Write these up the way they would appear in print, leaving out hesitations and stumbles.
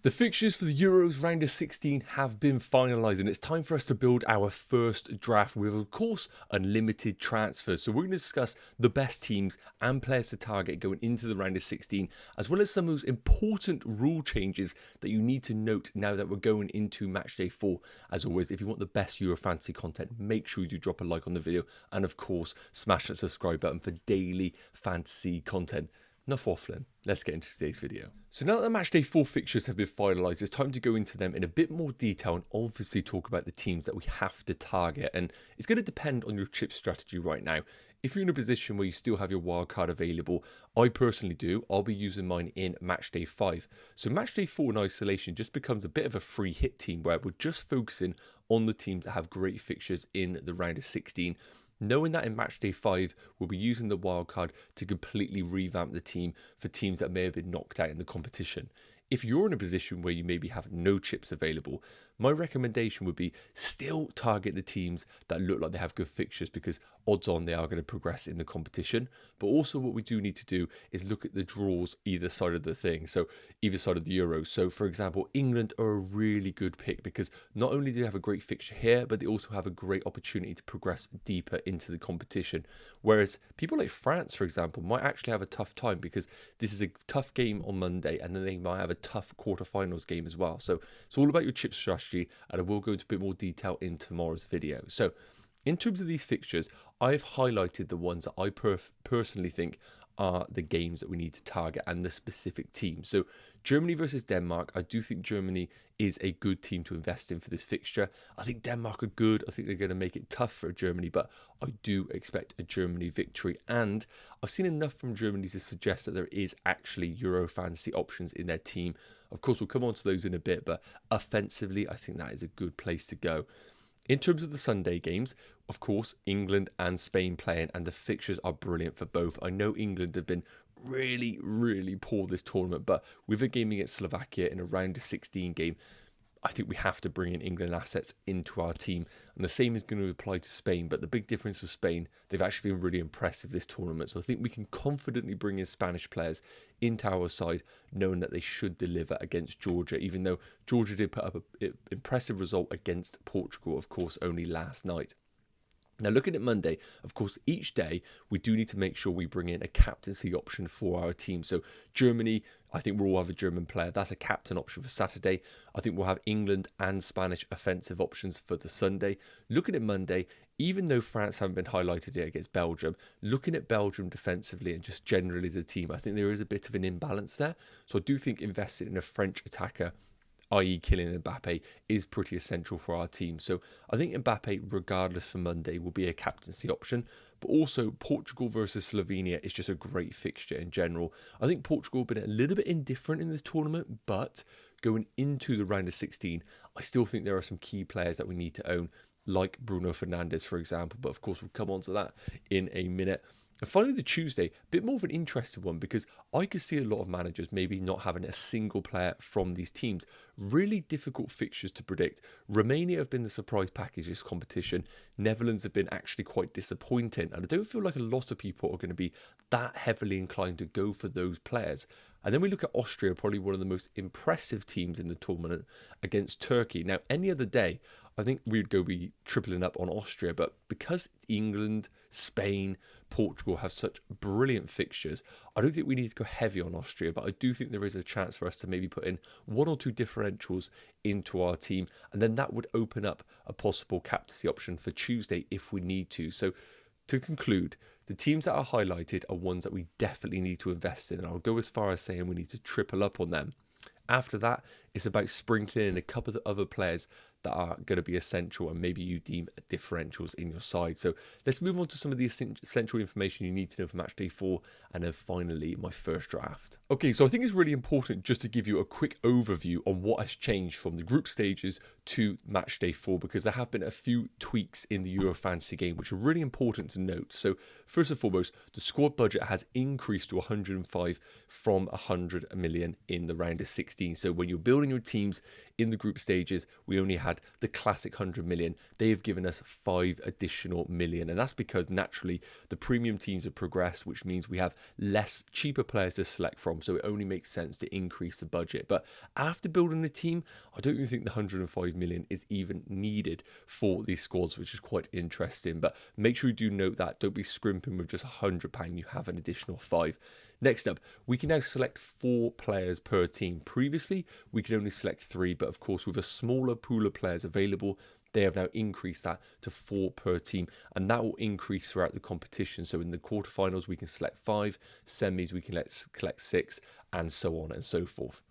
The fixtures for the Euros round of 16 have been finalised, and it's time for us to build our first draft with, of course, unlimited transfers. So we're going to discuss the best teams and players to target going into the round of 16, as well as some of those important rule changes that you need to note now that we're going into match day 4. As always, if you want the best Euro Fantasy content, make sure you do drop a like on the video, and of course, smash that subscribe button for daily fantasy content. Enough waffling, let's get into today's video. So now that the match day 4 fixtures have been finalised, it's time to go into them in a bit more detail and obviously talk about the teams that we have to target. And it's going to depend on your chip strategy right now. If you're in a position where you still have your wildcard available, I personally do, I'll be using mine in match day 5. So match day 4 in isolation just becomes a bit of a free hit team where we're just focusing on the teams that have great fixtures in the round of 16. Knowing that in match day 5, we'll be using the wildcard to completely revamp the team for teams that may have been knocked out in the competition. If you're in a position where you maybe have no chips available, my recommendation would be still target the teams that look like they have good fixtures, because odds on they are going to progress in the competition. But also what we do need to do is look at the draws either side of the thing, so either side of the Euros. So for example, England are a really good pick because not only do they have a great fixture here, but they also have a great opportunity to progress deeper into the competition. Whereas people like France, for example, might actually have a tough time because this is a tough game on Monday, and then they might have a tough quarterfinals game as well. So it's all about your chip strategy, and I will go into a bit more detail in tomorrow's video. So in terms of these fixtures, I've highlighted the ones that I personally think are the games that we need to target and the specific team. So Germany versus Denmark, I do think Germany is a good team to invest in for this fixture. I think Denmark are good. I think they're going to make it tough for Germany, but I do expect a Germany victory. And I've seen enough from Germany to suggest that there is actually Euro Fantasy options in their team. Of course, we'll come on to those in a bit, but offensively, I think that is a good place to go. In terms of the Sunday games, of course, England and Spain playing, and the fixtures are brilliant for both. I know England have been really poor this tournament, but with a game against Slovakia in a round of 16 game, I think we have to bring in England assets into our team, and the same is going to apply to Spain. But the big difference with Spain, they've actually been really impressive this tournament, so I think we can confidently bring in Spanish players into our side, knowing that they should deliver against Georgia, even though Georgia did put up an impressive result against Portugal, of course, only last night. Now, looking at Monday, of course, each day we do need to make sure we bring in a captaincy option for our team. So Germany, I think we'll all have a German player. That's a captain option for Saturday. I think we'll have England and Spanish offensive options for the Sunday. Looking at Monday, even though France haven't been highlighted yet against Belgium, looking at Belgium defensively and just generally as a team, I think there is a bit of an imbalance there. So I do think investing in a French attacker, i.e. Kylian Mbappe, is pretty essential for our team. So I think Mbappe, regardless for Monday, will be a captaincy option. But also Portugal versus Slovenia is just a great fixture in general. I think Portugal have been a little bit indifferent in this tournament, but going into the round of 16, I still think there are some key players that we need to own, like Bruno Fernandes, for example. But of course, we'll come on to that in a minute. And finally, the Tuesday, a bit more of an interesting one, because I could see a lot of managers maybe not having a single player from these teams. Really difficult fixtures to predict. Romania have been the surprise package this competition. Netherlands have been actually quite disappointing. And I don't feel like a lot of people are going to be that heavily inclined to go for those players. And then we look at Austria, probably one of the most impressive teams in the tournament, against Turkey. Now, any other day, I think we'd be tripling up on Austria, but because England, Spain, Portugal have such brilliant fixtures, I don't think we need to go heavy on Austria, but I do think there is a chance for us to maybe put in one or two differentials into our team, and then that would open up a possible captaincy option for Tuesday if we need to. So to conclude, the teams that are highlighted are ones that we definitely need to invest in, and I'll go as far as saying we need to triple up on them. After that, it's about sprinkling in a couple of other players that are going to be essential and maybe you deem differentials in your side. So let's move on to some of the essential information you need to know for match day 4, and then finally my first draft. Okay, so I think it's really important just to give you a quick overview on what has changed from the group stages to match day 4, because there have been a few tweaks in the Euro Fantasy game which are really important to note. So first and foremost, the squad budget has increased to 105 from 100 million in the round of 16. So when you're building your teams in the group stages, we only had the classic 100 million. They have given us 5 additional million. And that's because naturally the premium teams have progressed, which means we have less cheaper players to select from. So it only makes sense to increase the budget. But after building the team, I don't even think the 105 million is even needed for these squads, which is quite interesting. But make sure you do note that. Don't be scrimping with just £100. You have an additional 5. Next up, we can now select 4 players per team. Previously, we could only select 3, but of course, with a smaller pool of players available, they have now increased that to 4 per team, and that will increase throughout the competition. So in the quarterfinals, we can select 5, semis, we can collect 6, and so on and so forth.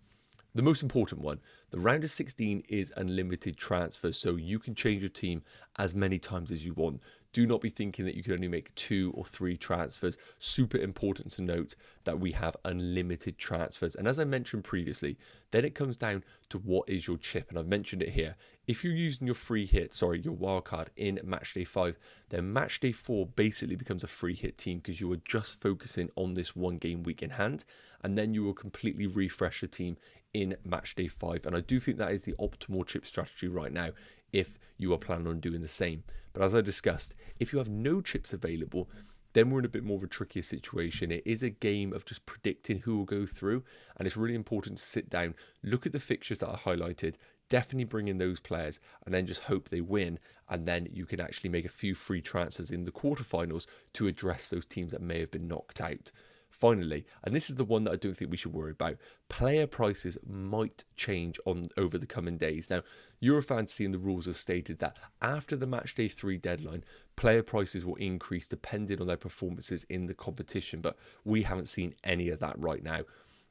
The most important one, the round of 16 is unlimited transfers, so you can change your team as many times as you want. Do not be thinking that you can only make 2 or 3 transfers. Super important to note that we have unlimited transfers. And as I mentioned previously, then it comes down to what is your chip. And I've mentioned it here. If you're using your free hit, your wildcard in matchday 5, then matchday 4 basically becomes a free hit team because you are just focusing on this one game week in hand. And then you will completely refresh your team in matchday 5. And I do think that is the optimal chip strategy right now, if you are planning on doing the same. But as I discussed, if you have no chips available, then we're in a bit more of a trickier situation. It is a game of just predicting who will go through, and it's really important to sit down, look at the fixtures that I highlighted, definitely bring in those players, and then just hope they win, and then you can actually make a few free transfers in the quarterfinals to address those teams that may have been knocked out. Finally, and this is the one that I don't think we should worry about, player prices might change over the coming days. Now, Euro Fantasy and the rules have stated that after the matchday 3 deadline, player prices will increase depending on their performances in the competition, but we haven't seen any of that right now.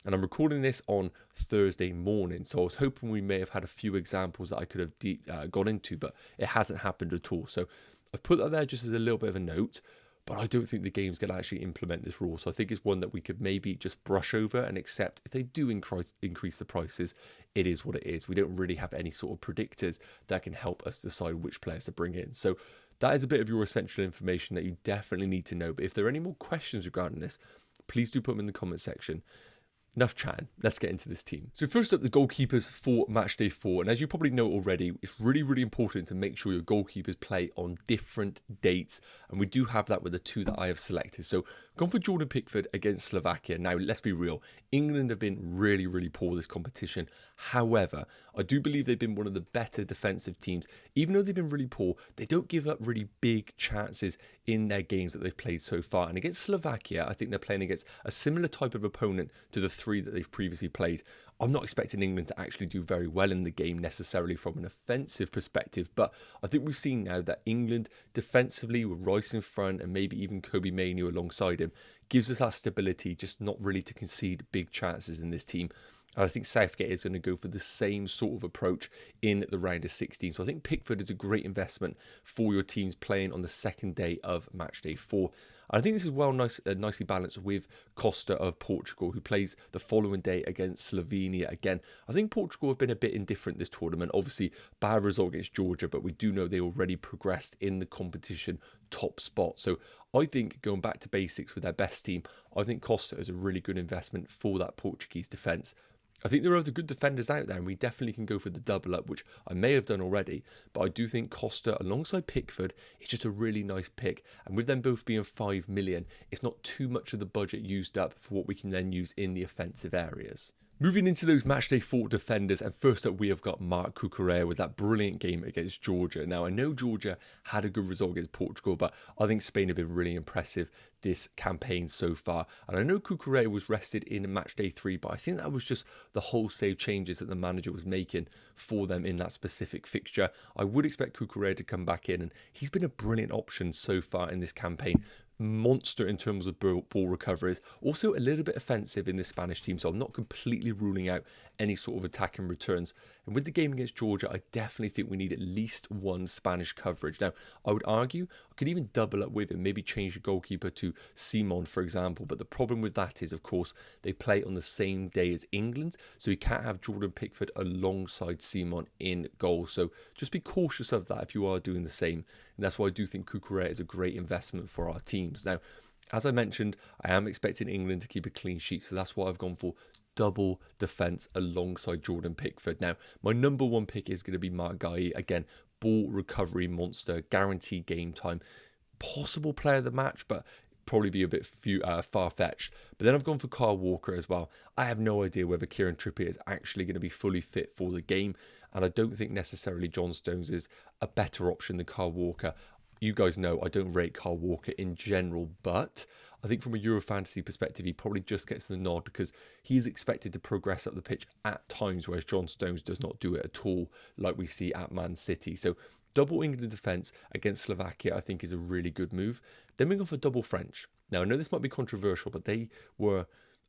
And I'm recording this on Thursday morning, so I was hoping we may have had a few examples that I could have gone into, but it hasn't happened at all. So I've put that there just as a little bit of a note. But I don't think the game's going to actually implement this rule. So I think it's one that we could maybe just brush over and accept. If they do increase the prices, it is what it is. We don't really have any sort of predictors that can help us decide which players to bring in. So that is a bit of your essential information that you definitely need to know. But if there are any more questions regarding this, please do put them in the comment section. Enough chatting, let's get into this team. So first up, the goalkeepers for matchday 4. And as you probably know already, it's really, really important to make sure your goalkeepers play on different dates. And we do have that with the 2 that I have selected. So gone for Jordan Pickford against Slovakia. Now, let's be real. England have been really, really poor this competition. However, I do believe they've been one of the better defensive teams. Even though they've been really poor, they don't give up really big chances in their games that they've played so far. And against Slovakia, I think they're playing against a similar type of opponent to the 3 that they've previously played. I'm not expecting England to actually do very well in the game necessarily from an offensive perspective, but I think we've seen now that England defensively with Rice in front and maybe even Kobe Mainoo alongside him gives us that stability, just not really to concede big chances in this team. And I think Southgate is going to go for the same sort of approach in the round of 16. So I think Pickford is a great investment for your teams playing on the second day of matchday 4. I think this is nicely balanced with Costa of Portugal, who plays the following day against Slovenia again. I think Portugal have been a bit indifferent this tournament. Obviously, bad result against Georgia, but we do know they already progressed in the competition top spot. So I think going back to basics with their best team, I think Costa is a really good investment for that Portuguese defence. I think there are other good defenders out there, and we definitely can go for the double up, which I may have done already, but I do think Costa alongside Pickford is just a really nice pick. And with them both being 5 million, it's not too much of the budget used up for what we can then use in the offensive areas. Moving into those matchday 4 defenders, and first up we have got Marc Cucurella with that brilliant game against Georgia. Now I know Georgia had a good result against Portugal, but I think Spain have been really impressive this campaign so far. And I know Cucurella was rested in matchday 3, but I think that was just the wholesale changes that the manager was making for them in that specific fixture. I would expect Cucurella to come back in, and he's been a brilliant option so far in this campaign. Monster in terms of ball recoveries, also a little bit offensive in this Spanish team, so I'm not completely ruling out any sort of attacking returns. And with the game against Georgia, I definitely think we need at least one Spanish coverage. Now, I would argue I could even double up with him, maybe change the goalkeeper to Simon, for example, but the problem with that is, of course, they play on the same day as England, so you can't have Jordan Pickford alongside Simon in goal, so just be cautious of that if you are doing the same. And that's why I do think Cucurella is a great investment for our teams. Now, as I mentioned, I am expecting England to keep a clean sheet, so that's why I've gone for double defence alongside Jordan Pickford. Now, my number one pick is going to be Mark Guy. Again, ball recovery monster, guaranteed game time, possible player of the match, but probably be a bit far-fetched. But then I've gone for Kyle Walker as well. I have no idea whether Kieran Trippier is actually going to be fully fit for the game, and I don't think necessarily John Stones is a better option than Kyle Walker. You guys know I don't rate Kyle Walker in general, but I think from a Euro Fantasy perspective, he probably just gets the nod because he is expected to progress up the pitch at times, whereas John Stones does not do it at all, like we see at Man City. So double England defence against Slovakia, I think, is a really good move. Then we go for double French. Now, I know this might be controversial, but they were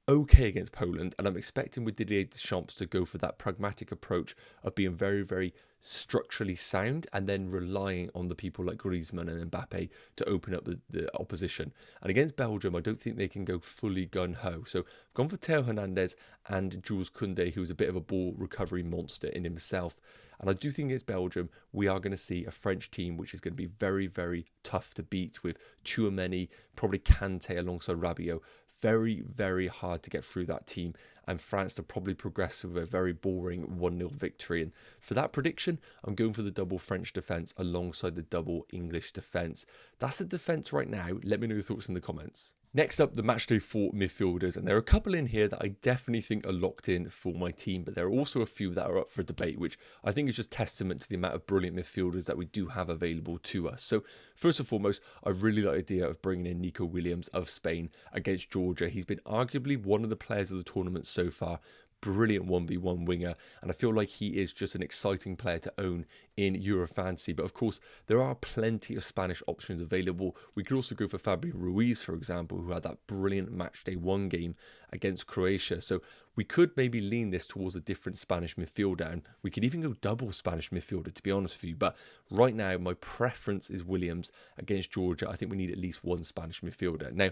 okay against Poland, and I'm expecting with Didier Deschamps to go for that pragmatic approach of being very, very structurally sound and then relying on the people like Griezmann and Mbappe to open up the opposition. And against Belgium, I don't think they can go fully gun-ho. So I've gone for Theo Hernandez and Jules Koundé, who's a bit of a ball recovery monster in himself. And I do think against Belgium, we are going to see a French team which is going to be very, very tough to beat with Tchouaméni, probably Kanté alongside Rabiot. Very, very hard to get through that team, and France to probably progress with a very boring 1-0 victory. And for that prediction, I'm going for the double French defence alongside the double English defence. That's the defence right now. Let me know your thoughts in the comments. Next up, the Matchday 4 midfielders, and there are a couple in here that I definitely think are locked in for my team, but there are also a few that are up for debate, which I think is just testament to the amount of brilliant midfielders that we do have available to us. So first and foremost, I really like the idea of bringing in Nico Williams of Spain against Georgia. He's been arguably one of the players of the tournament so far. Brilliant 1v1 winger, and I feel like he is just an exciting player to own in Euro Fantasy. But of course, there are plenty of Spanish options available. We could also go for Fabian Ruiz, for example, who had that brilliant matchday 1 game against Croatia. So we could maybe lean this towards a different Spanish midfielder, and we could even go double Spanish midfielder, to be honest with you. But right now, my preference is Williams against Georgia. I think we need at least one Spanish midfielder. Now,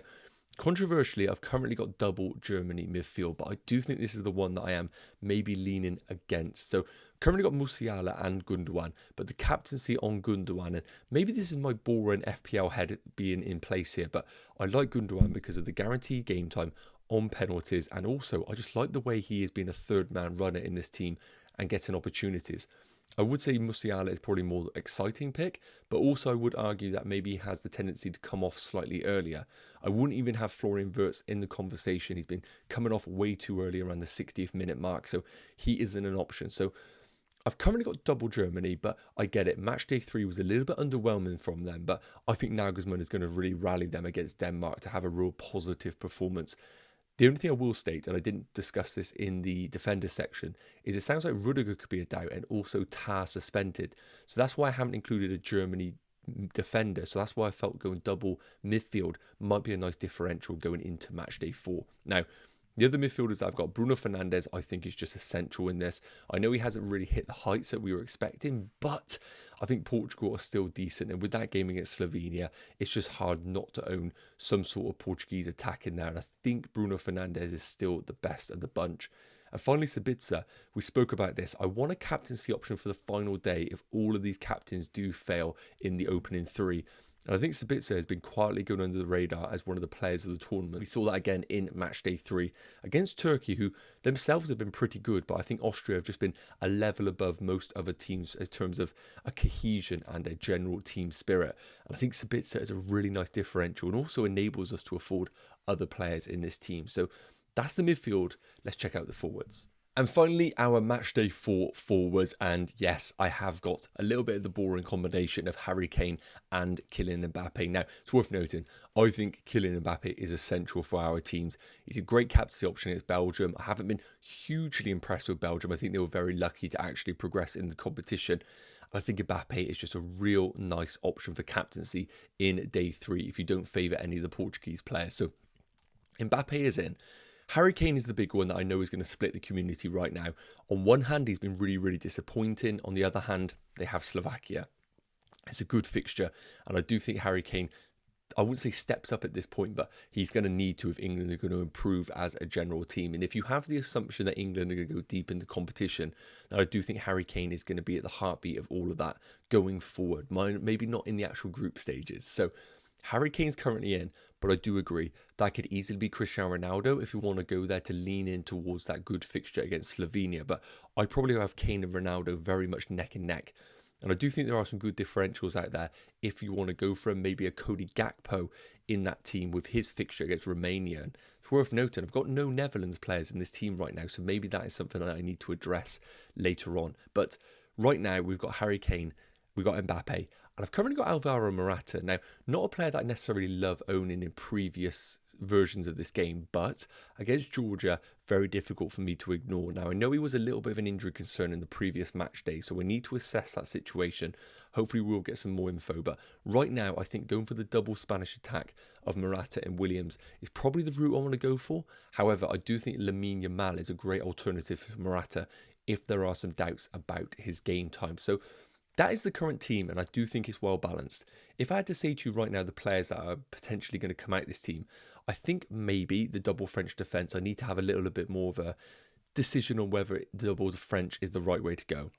controversially, I've currently got double Germany midfield, but I do think this is the one that I am maybe leaning against. So currently got Musiala and Gundogan, but the captaincy on Gundogan, and maybe this is my boring FPL head being in place here, but I like Gundogan because of the guaranteed game time on penalties, and also I just like the way he has been a third man runner in this team and getting opportunities. I would say Musiala is probably more exciting pick, but also I would argue that maybe he has the tendency to come off slightly earlier. I wouldn't even have Florian Wirtz in the conversation. He's been coming off way too early around the 60th minute mark, so he isn't an option. So I've currently got double Germany, but I get it. Matchday 3 was a little bit underwhelming from them, but I think Nagelsmann is going to really rally them against Denmark to have a real positive performance. The only thing I will state, and I didn't discuss this in the defender section, is it sounds like Rudiger could be a doubt and also Tar suspended. So that's why I haven't included a Germany defender. So that's why I felt going double midfield might be a nice differential going into Matchday 4. Now, the other midfielders I've got, Bruno Fernandes, I think is just essential in this. I know he hasn't really hit the heights that we were expecting, but I think Portugal are still decent. And with that game against Slovenia, it's just hard not to own some sort of Portuguese attack in there. And I think Bruno Fernandes is still the best of the bunch. And finally, Sabitzer, we spoke about this. I want a captaincy option for the final day if all of these captains do fail in the opening 3. And I think Sabitzer has been quietly going under the radar as one of the players of the tournament. We saw that again in Matchday 3 against Turkey, who themselves have been pretty good, but I think Austria have just been a level above most other teams in terms of a cohesion and a general team spirit. And I think Sabitzer is a really nice differential and also enables us to afford other players in this team. So that's the midfield. Let's check out the forwards. And finally, our Matchday 4 forwards, and yes, I have got a little bit of the boring combination of Harry Kane and Kylian Mbappe. Now, it's worth noting, I think Kylian Mbappe is essential for our teams. He's a great captaincy option against Belgium. I haven't been hugely impressed with Belgium. I think they were very lucky to actually progress in the competition. I think Mbappe is just a real nice option for captaincy in day 3 if you don't favour any of the Portuguese players. So Mbappe is in. Harry Kane is the big one that I know is going to split the community right now. On one hand, he's been really, really disappointing. On the other hand, they have Slovakia. It's a good fixture. And I do think Harry Kane, I wouldn't say steps up at this point, but he's going to need to if England are going to improve as a general team. And if you have the assumption that England are going to go deep in the competition, then I do think Harry Kane is going to be at the heartbeat of all of that going forward. Maybe not in the actual group stages. So Harry Kane's currently in, but I do agree that could easily be Cristiano Ronaldo if you want to go there to lean in towards that good fixture against Slovenia. But I'd probably have Kane and Ronaldo very much neck and neck. And I do think there are some good differentials out there if you want to go for maybe a Cody Gakpo in that team with his fixture against Romania. And it's worth noting, I've got no Netherlands players in this team right now, so maybe that is something that I need to address later on. But right now, we've got Harry Kane, we've got Mbappe, and I've currently got Alvaro Morata. Now, not a player that I necessarily love owning in previous versions of this game, but against Georgia, very difficult for me to ignore. Now, I know he was a little bit of an injury concern in the previous match day, so we need to assess that situation. Hopefully, we'll get some more info, but right now, I think going for the double Spanish attack of Morata and Williams is probably the route I want to go for. However, I do think Lamine Yamal is a great alternative for Morata if there are some doubts about his game time. So, that is the current team, and I do think it's well balanced. If I had to say to you right now the players that are potentially going to come out of this team, I think maybe the double French defence, I need to have a little bit more of a decision on whether the double French is the right way to go.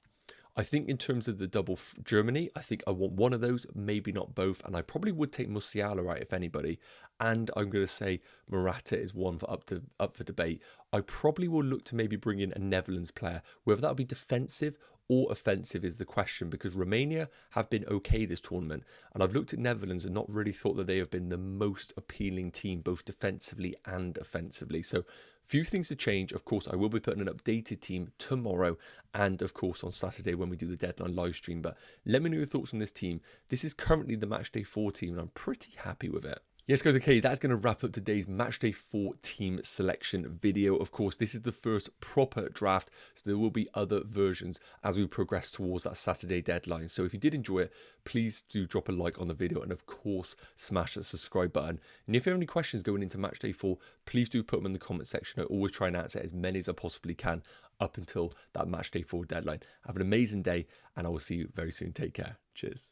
I think in terms of the double Germany, I think I want one of those, maybe not both, and I probably would take Musiala out if anybody. And I'm going to say Morata is one for up for debate. I probably will look to maybe bring in a Netherlands player, whether that will be defensive or offensive is the question, because Romania have been okay this tournament, and I've looked at Netherlands and not really thought that they have been the most appealing team, both defensively and offensively. So few things to change. Of course, I will be putting an updated team tomorrow and of course on Saturday when we do the deadline live stream. But let me know your thoughts on this team. This is currently the Matchday 4 team and I'm pretty happy with it. Yes guys, okay, that's going to wrap up today's Matchday 4 team selection video. Of course, this is the first proper draft, so there will be other versions as we progress towards that Saturday deadline. So if you did enjoy it, please do drop a like on the video and of course, smash that subscribe button. And if you have any questions going into Matchday 4, please do put them in the comment section. I always try and answer as many as I possibly can up until that Matchday 4 deadline. Have an amazing day and I will see you very soon. Take care. Cheers.